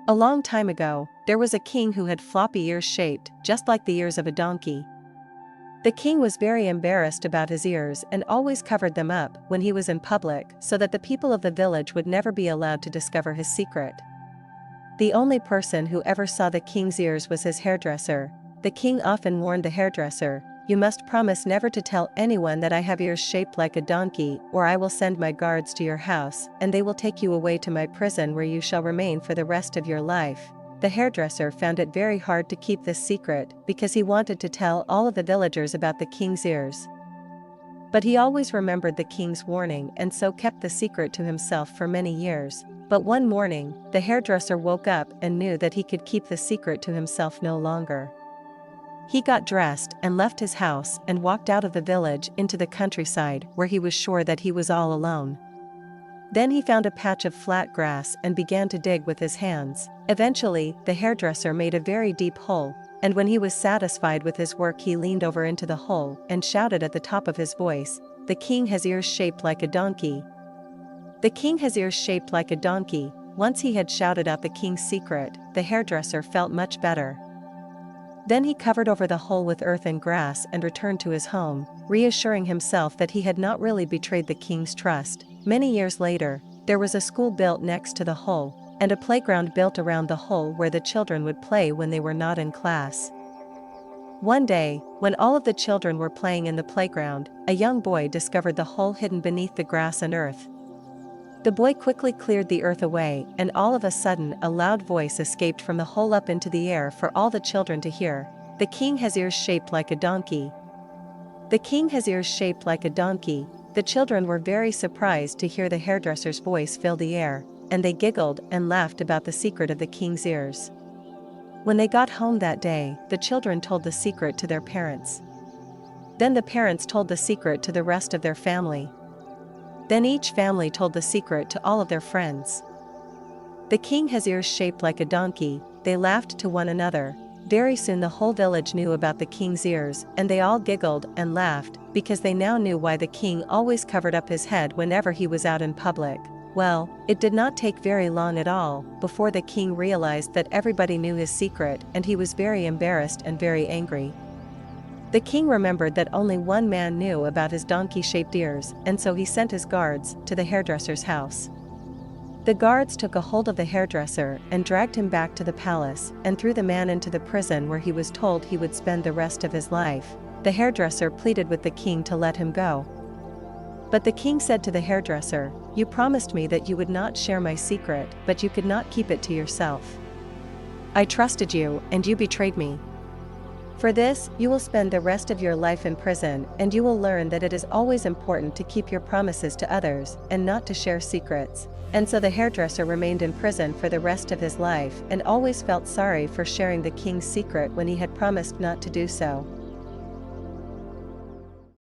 A long time ago, there was a king who had floppy ears shaped just like the ears of a donkey. The king was very embarrassed about his ears and always covered them up when he was in public so that the people of the village would never be allowed to discover his secret. The only person who ever saw the king's ears was his hairdresser. The king often warned the hairdresser, "You must promise never to tell anyone that I have ears shaped like a donkey, or I will send my guards to your house, and they will take you away to my prison where you shall remain for the rest of your life." The hairdresser found it very hard to keep this secret because he wanted to tell all of the villagers about the king's ears. But he always remembered the king's warning and so kept the secret to himself for many years. But one morning, the hairdresser woke up and knew that he could keep the secret to himself no longer. He got dressed and left his house and walked out of the village into the countryside where he was sure that he was all alone. Then he found a patch of flat grass and began to dig with his hands. Eventually, the hairdresser made a very deep hole, and when he was satisfied with his work he leaned over into the hole and shouted at the top of his voice, "The king has ears shaped like a donkey. The king has ears shaped like a donkey." Once he had shouted out the king's secret, the hairdresser felt much better. Then he covered over the hole with earth and grass and returned to his home, reassuring himself that he had not really betrayed the king's trust. Many years later, there was a school built next to the hole, and a playground built around the hole where the children would play when they were not in class. One day, when all of the children were playing in the playground, a young boy discovered the hole hidden beneath the grass and earth. The boy quickly cleared the earth away, and all of a sudden a loud voice escaped from the hole up into the air for all the children to hear. "The king has ears shaped like a donkey. The king has ears shaped like a donkey." The children were very surprised to hear the hairdresser's voice fill the air, and they giggled and laughed about the secret of the king's ears. When they got home that day, the children told the secret to their parents. Then the parents told the secret to the rest of their family. Then each family told the secret to all of their friends. "The king has ears shaped like a donkey," they laughed to one another. Very soon the whole village knew about the king's ears, and they all giggled and laughed, because they now knew why the king always covered up his head whenever he was out in public. Well, it did not take very long at all before the king realized that everybody knew his secret, and he was very embarrassed and very angry. The king remembered that only one man knew about his donkey-shaped ears, and so he sent his guards to the hairdresser's house. The guards took a hold of the hairdresser and dragged him back to the palace and threw the man into the prison where he was told he would spend the rest of his life. The hairdresser pleaded with the king to let him go. But the king said to the hairdresser, "You promised me that you would not share my secret, but you could not keep it to yourself. I trusted you, and you betrayed me. For this, you will spend the rest of your life in prison, and you will learn that it is always important to keep your promises to others and not to share secrets." And so the hairdresser remained in prison for the rest of his life and always felt sorry for sharing the king's secret when he had promised not to do so.